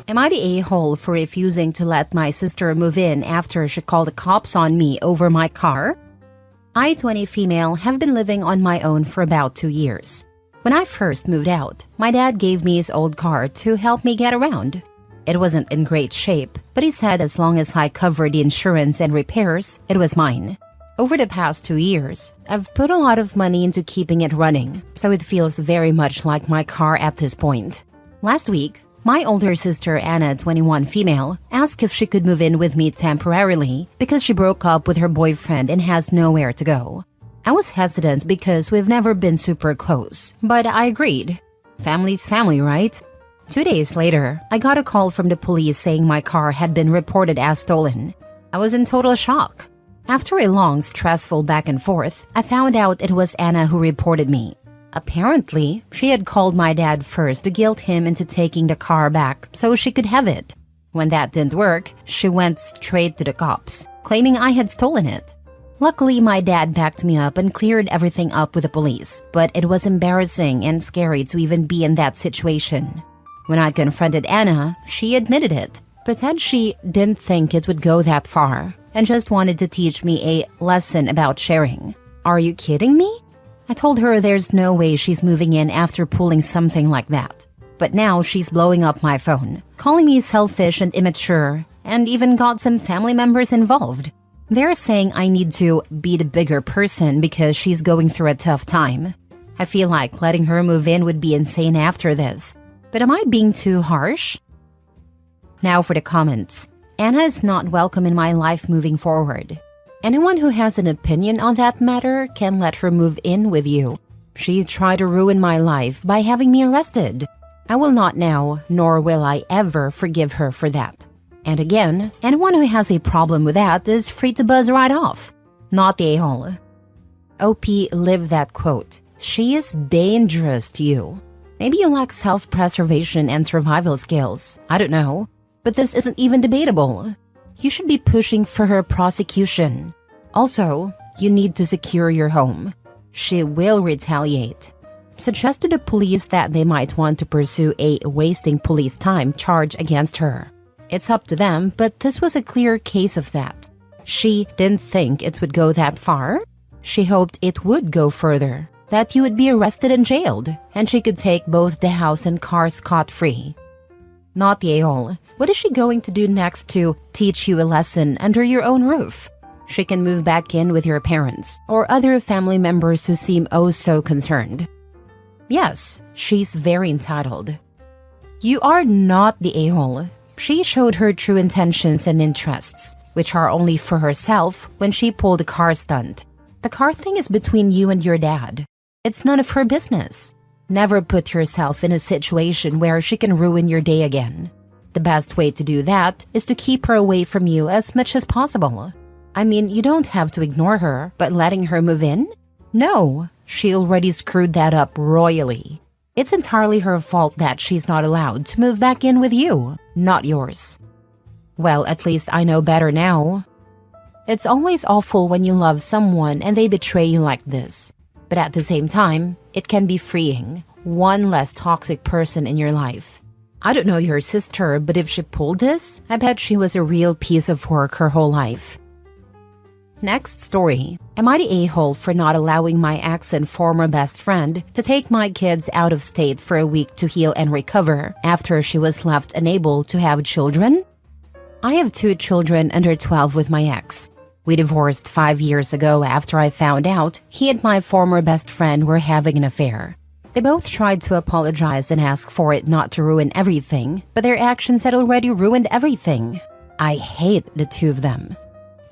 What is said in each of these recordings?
Am I the a-hole for refusing to let my sister move in after she called the cops on me over my car? I, 20 female, have been living on my own for about 2 years. When I first moved out, my dad gave me his old car to help me get around. It wasn't in great shape, but he said as long as I covered the insurance and repairs, it was mine. Over the past 2 years, I've put a lot of money into keeping it running, so it feels very much like my car at this point. Last week, my older sister Anna, 21 female, asked if she could move in with me temporarily because she broke up with her boyfriend and has nowhere to go. I was hesitant because we've never been super close, but I agreed. Family's family, right? 2 days later, I got a call from the police saying my car had been reported as stolen. I was in total shock. After a long, stressful back and forth, I found out it was Anna who reported me. Apparently, she had called my dad first to guilt him into taking the car back so she could have it. When that didn't work, she went straight to the cops, claiming I had stolen it. Luckily, my dad backed me up and cleared everything up with the police, but it was embarrassing and scary to even be in that situation. When I confronted Anna, she admitted it, but said she didn't think it would go that far and just wanted to teach me a lesson about sharing. Are you kidding me? I told her there's no way she's moving in after pulling something like that. But now she's blowing up my phone, calling me selfish and immature, and even got some family members involved. They're saying I need to be the bigger person because she's going through a tough time. I feel like letting her move in would be insane after this. But am I being too harsh? Now for the comments. Anna is not welcome in my life moving forward. Anyone who has an opinion on that matter can let her move in with you. She tried to ruin my life by having me arrested. I will not now, nor will I ever forgive her for that. And again, anyone who has a problem with that is free to buzz right off. Not the a-hole. OP lived that quote. She is dangerous to you. Maybe you lack self-preservation and survival skills. I don't know. But this isn't even debatable. You should be pushing for her prosecution. Also, you need to secure your home. She will retaliate. Suggest to the police that they might want to pursue a wasting police time charge against her. It's up to them, but this was a clear case of that. She didn't think it would go that far. She hoped it would go further, that you would be arrested and jailed, and she could take both the house and car scot-free. Not the a-hole. What is she going to do next to teach you a lesson under your own roof? She can move back in with your parents or other family members who seem oh so concerned. Yes, she's very entitled. You are not the a-hole. She showed her true intentions and interests, which are only for herself when she pulled a car stunt. The car thing is between you and your dad. It's none of her business. Never put yourself in a situation where she can ruin your day again. The best way to do that is to keep her away from you as much as possible. I mean, you don't have to ignore her, but letting her move in? No, she already screwed that up royally. It's entirely her fault that she's not allowed to move back in with you, not yours. Well, at least I know better now. It's always awful when you love someone and they betray you like this. But at the same time, it can be freeing. One less toxic person in your life. I don't know your sister, but if she pulled this, I bet she was a real piece of work her whole life. Next story. Am I the a-hole for not allowing my ex and former best friend to take my kids out of state for a week to heal and recover after she was left unable to have children? I have 2 children under 12 with my ex. We divorced 5 years ago after I found out he and my former best friend were having an affair. They both tried to apologize and ask for it not to ruin everything, but their actions had already ruined everything. I hate the 2 of them.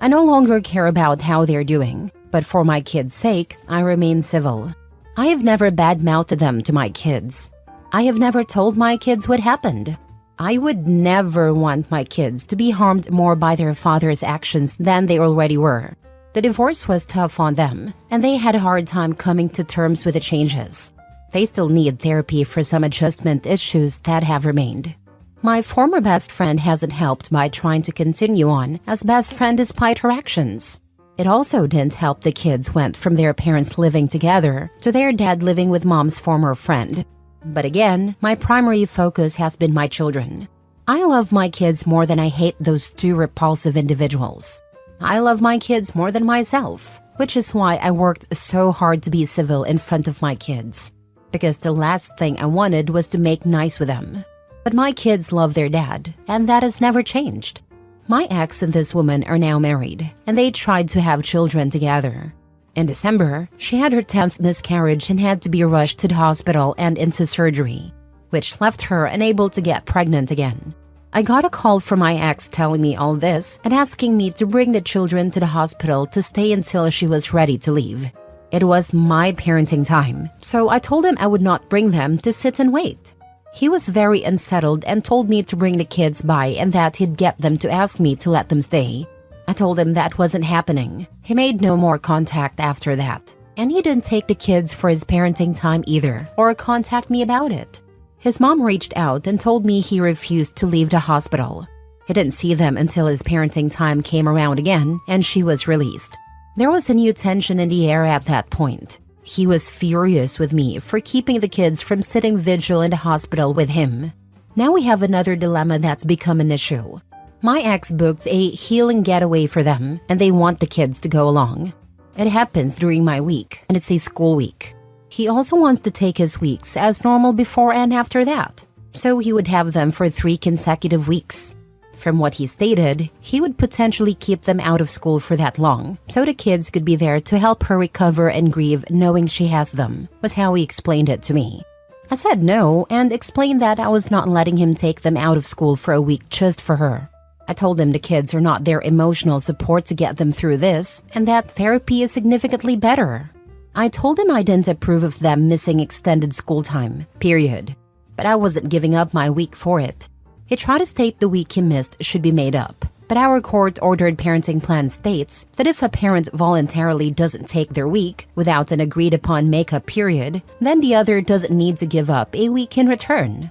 I no longer care about how they're doing, but for my kids' sake, I remain civil. I have never badmouthed them to my kids. I have never told my kids what happened. I would never want my kids to be harmed more by their father's actions than they already were. The divorce was tough on them, and they had a hard time coming to terms with the changes. They still need therapy for some adjustment issues that have remained. My former best friend hasn't helped by trying to continue on as best friend despite her actions. It also didn't help the kids went from their parents living together to their dad living with mom's former friend. But again, my primary focus has been my children. I love my kids more than I hate those two repulsive individuals. I love my kids more than myself, which is why I worked so hard to be civil in front of my kids. Because the last thing I wanted was to make nice with them. But my kids love their dad, and that has never changed. My ex and this woman are now married, and they tried to have children together. In December, she had her 10th miscarriage and had to be rushed to the hospital and into surgery, which left her unable to get pregnant again. I got a call from my ex telling me all this and asking me to bring the children to the hospital to stay until she was ready to leave. It was my parenting time, so I told him I would not bring them to sit and wait. He was very unsettled and told me to bring the kids by and that he'd get them to ask me to let them stay. I told him that wasn't happening. He made no more contact after that. And he didn't take the kids for his parenting time either, or contact me about it. His mom reached out and told me he refused to leave the hospital. He didn't see them until his parenting time came around again and she was released. There was a new tension in the air at that point. He was furious with me for keeping the kids from sitting vigil in the hospital with him. Now we have another dilemma that's become an issue. My ex booked a healing getaway for them, and they want the kids to go along. It happens during my week, and it's a school week. He also wants to take his weeks as normal before and after that, so he would have them for 3 consecutive weeks. From what he stated, he would potentially keep them out of school for that long, so the kids could be there to help her recover and grieve knowing she has them, was how he explained it to me. I said no and explained that I was not letting him take them out of school for a week just for her. I told him the kids are not their emotional support to get them through this, and that therapy is significantly better. I told him I didn't approve of them missing extended school time, period. But I wasn't giving up my week for it. He tried to state the week he missed should be made up, but our court-ordered parenting plan states that if a parent voluntarily doesn't take their week without an agreed-upon make-up period, then the other doesn't need to give up a week in return.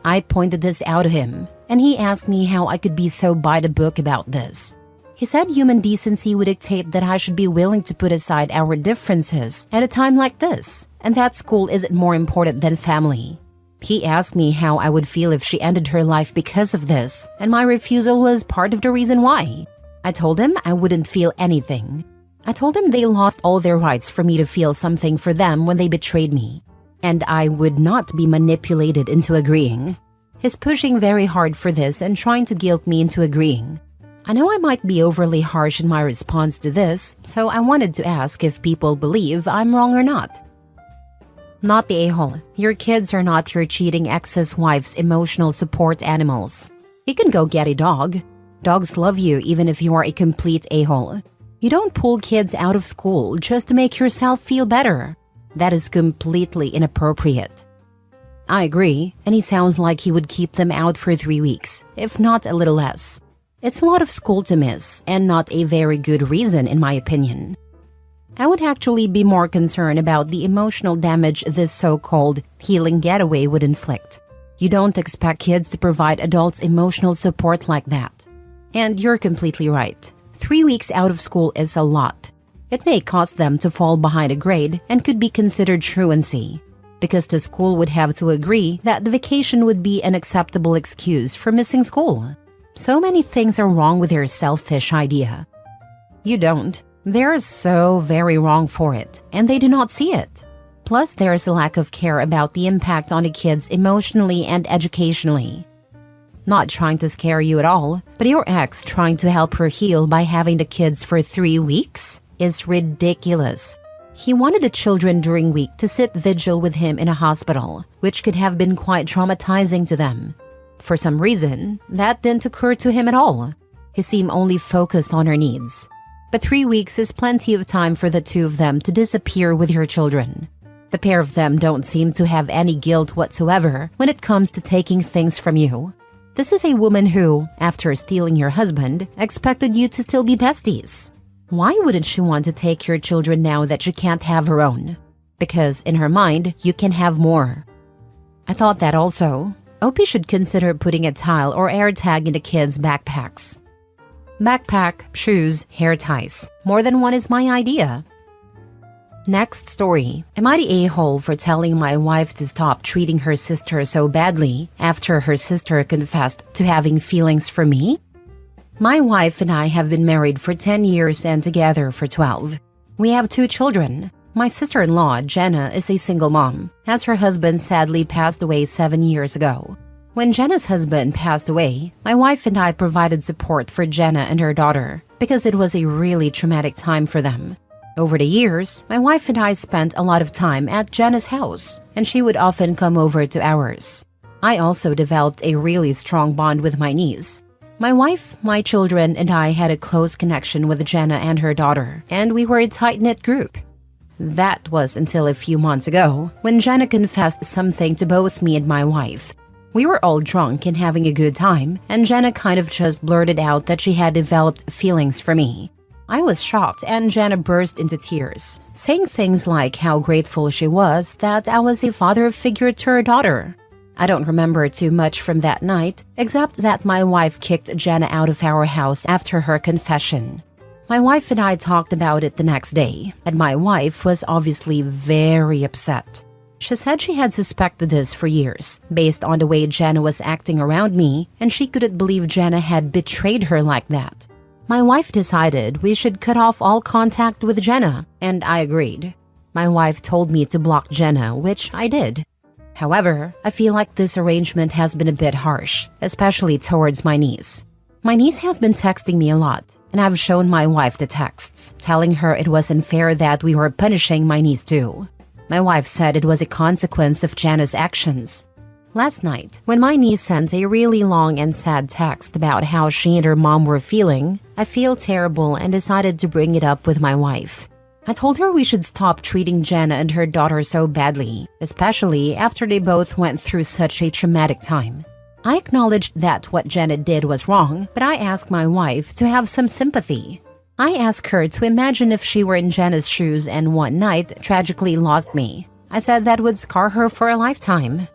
I pointed this out to him, and he asked me how I could be so by the book about this. He said human decency would dictate that I should be willing to put aside our differences at a time like this, and that school isn't more important than family. He asked me how I would feel if she ended her life because of this, and my refusal was part of the reason why. I told him I wouldn't feel anything. I told him they lost all their rights for me to feel something for them when they betrayed me, and I would not be manipulated into agreeing. He's pushing very hard for this and trying to guilt me into agreeing. I know I might be overly harsh in my response to this, so I wanted to ask if people believe I'm wrong or not. Not the a-hole. Your kids are not your cheating ex's wife's emotional support animals. You can go get a dog. Dogs love you even if you are a complete a-hole. You don't pull kids out of school just to make yourself feel better. That is completely inappropriate. I agree, and he sounds like he would keep them out for 3 weeks, if not a little less. It's a lot of school to miss, and not a very good reason in my opinion. I would actually be more concerned about the emotional damage this so-called healing getaway would inflict. You don't expect kids to provide adults emotional support like that. And you're completely right. 3 weeks out of school is a lot. It may cause them to fall behind a grade and could be considered truancy, because the school would have to agree that the vacation would be an acceptable excuse for missing school. So many things are wrong with your selfish idea. You don't. They're so very wrong for it, and they do not see it. Plus, there's a lack of care about the impact on the kids emotionally and educationally. Not trying to scare you at all, but your ex trying to help her heal by having the kids for 3 weeks is ridiculous. He wanted the children during week to sit vigil with him in a hospital, which could have been quite traumatizing to them. For some reason, that didn't occur to him at all. He seemed only focused on her needs. But 3 weeks is plenty of time for the two of them to disappear with your children. The pair of them don't seem to have any guilt whatsoever when it comes to taking things from you. This is a woman who, after stealing your husband, expected you to still be besties. Why wouldn't she want to take your children now that she can't have her own? Because in her mind, you can have more. I thought that also. OP should consider putting a tile or air tag in the kids' backpacks. Backpack, shoes, hair ties. More than one is my idea. Next story. Am I the a-hole for telling my wife to stop treating her sister so badly after her sister confessed to having feelings for me? My wife and I have been married for 10 years and together for 12. We have 2 children. My sister-in-law, Jenna, is a single mom, as her husband sadly passed away 7 years ago. When Jenna's husband passed away, my wife and I provided support for Jenna and her daughter because it was a really traumatic time for them. Over the years, my wife and I spent a lot of time at Jenna's house, and she would often come over to ours. I also developed a really strong bond with my niece. My wife, my children, and I had a close connection with Jenna and her daughter, and we were a tight-knit group. That was until a few months ago, when Jenna confessed something to both me and my wife. We were all drunk and having a good time, and Jenna kind of just blurted out that she had developed feelings for me. I was shocked, and Jenna burst into tears, saying things like how grateful she was that I was a father figure to her daughter. I don't remember too much from that night, except that my wife kicked Jenna out of our house after her confession. My wife and I talked about it the next day, and my wife was obviously very upset. She said she had suspected this for years, based on the way Jenna was acting around me, and she couldn't believe Jenna had betrayed her like that. My wife decided we should cut off all contact with Jenna, and I agreed. My wife told me to block Jenna, which I did. However, I feel like this arrangement has been a bit harsh, especially towards my niece. My niece has been texting me a lot, and I've shown my wife the texts, telling her it was unfair that we were punishing my niece too. My wife said it was a consequence of Jenna's actions. Last night, when my niece sent a really long and sad text about how she and her mom were feeling, I feel terrible and decided to bring it up with my wife. I told her we should stop treating Jenna and her daughter so badly, especially after they both went through such a traumatic time. I acknowledged that what Jenna did was wrong, but I asked my wife to have some sympathy. I asked her to imagine if she were in Jenna's shoes and one night tragically lost me. I said that would scar her for a lifetime.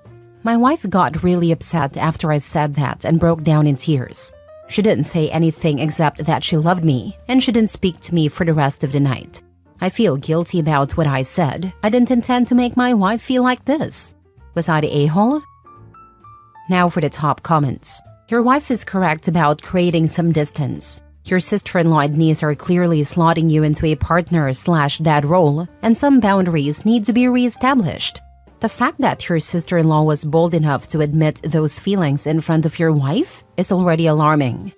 My wife got really upset after I said that and broke down in tears. She didn't say anything except that she loved me, and she didn't speak to me for the rest of the night. I feel guilty about what I said. I didn't intend to make my wife feel like this. Was I the a-hole? Now for the top comments. Your wife is correct about creating some distance. Your sister-in-law and niece are clearly slotting you into a partner/dad role, and some boundaries need to be re-established. The fact that your sister-in-law was bold enough to admit those feelings in front of your wife is already alarming.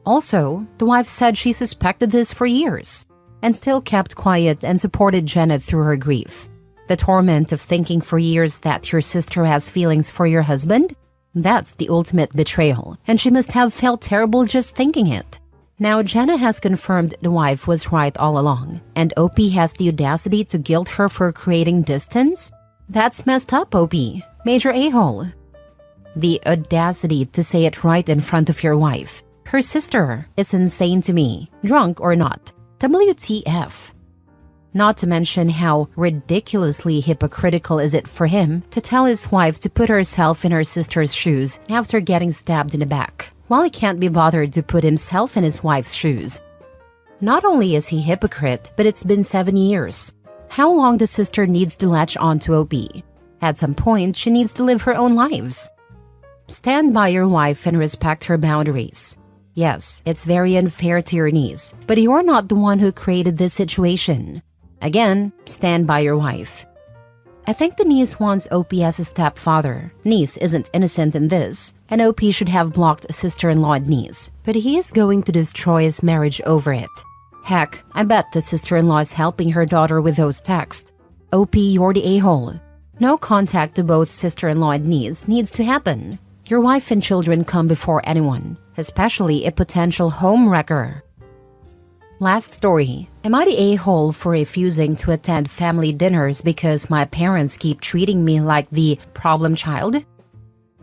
Also, the wife said she suspected this for years, and still kept quiet and supported Jenna through her grief. The torment of thinking for years that your sister has feelings for your husband? That's the ultimate betrayal, and she must have felt terrible just thinking it. Now, Jenna has confirmed the wife was right all along, and OP has the audacity to guilt her for creating distance? That's messed up, OP. Major a-hole. The audacity to say it right in front of your wife. Her sister is insane to me, drunk or not. WTF. Not to mention how ridiculously hypocritical is it for him to tell his wife to put herself in her sister's shoes after getting stabbed in the back, while he can't be bothered to put himself in his wife's shoes. Not only is he hypocrite, but it's been 7 years. How long the sister needs to latch on to OP? At some point, she needs to live her own lives. Stand by your wife and respect her boundaries. Yes, it's very unfair to your niece, but you're not the one who created this situation. Again, stand by your wife. I think the niece wants OP as a stepfather. Niece isn't innocent in this, and OP should have blocked sister-in-law and niece, but he is going to destroy his marriage over it. Heck, I bet the sister-in-law is helping her daughter with those texts. OP, you're the a-hole. No contact to both sister-in-law and niece needs to happen. Your wife and children come before anyone, especially a potential home wrecker. Last story. Am I the a-hole for refusing to attend family dinners because my parents keep treating me like the problem child?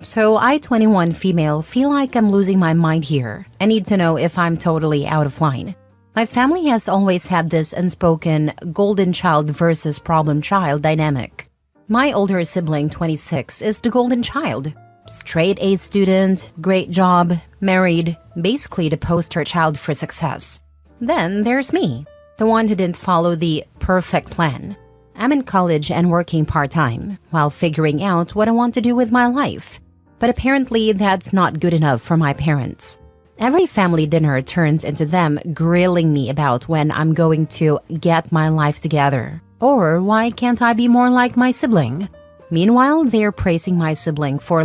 So I, 21 female, feel like I'm losing my mind here. I need to know if I'm totally out of line. My family has always had this unspoken golden child versus problem child dynamic. My older sibling, 26, is the golden child. Straight A student, great job, married, basically the poster child for success. Then there's me. The one who didn't follow the perfect plan. I'm in college and working part-time while figuring out what I want to do with my life. But apparently that's not good enough for my parents. Every family dinner turns into them grilling me about when I'm going to get my life together. Or why can't I be more like my sibling? Meanwhile, they're praising my sibling for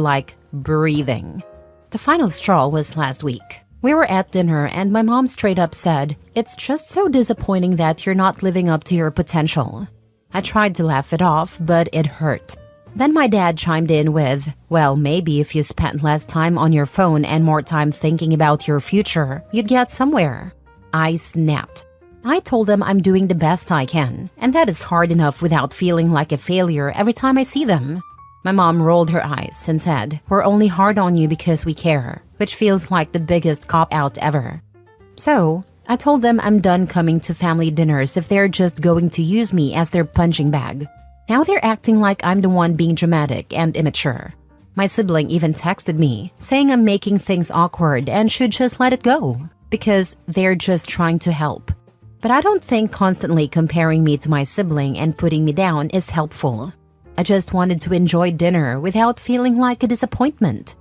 breathing. The final straw was last week. We were at dinner and my mom straight up said, "It's just so disappointing that you're not living up to your potential." I tried to laugh it off, but it hurt. Then my dad chimed in with, "Well, maybe if you spent less time on your phone and more time thinking about your future, you'd get somewhere." I snapped. I told them I'm doing the best I can, and that is hard enough without feeling like a failure every time I see them. My mom rolled her eyes and said, "We're only hard on you because we care," which feels like the biggest cop-out ever. So, I told them I'm done coming to family dinners if they're just going to use me as their punching bag. Now they're acting like I'm the one being dramatic and immature. My sibling even texted me, saying I'm making things awkward and should just let it go, because they're just trying to help. But I don't think constantly comparing me to my sibling and putting me down is helpful. I just wanted to enjoy dinner without feeling like a disappointment.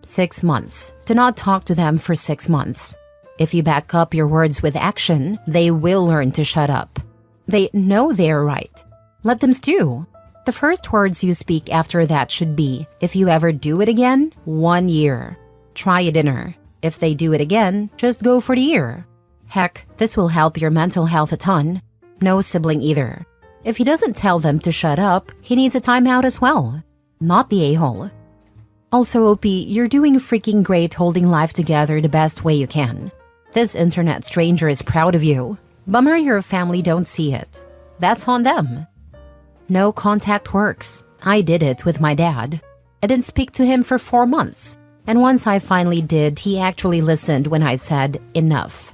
6 months. Do not talk to them for 6 months. If you back up your words with action, they will learn to shut up. They know they're right. Let them stew. The first words you speak after that should be, "If you ever do it again, 1 year. Try a dinner. If they do it again, just go for the year." Heck, this will help your mental health a ton. No sibling either. If he doesn't tell them to shut up, he needs a timeout as well. Not the a-hole. Also, OP, you're doing freaking great holding life together the best way you can. This internet stranger is proud of you. Bummer your family don't see it. That's on them. No contact works. I did it with my dad. I didn't speak to him for 4 months. And once I finally did, he actually listened when I said, "Enough."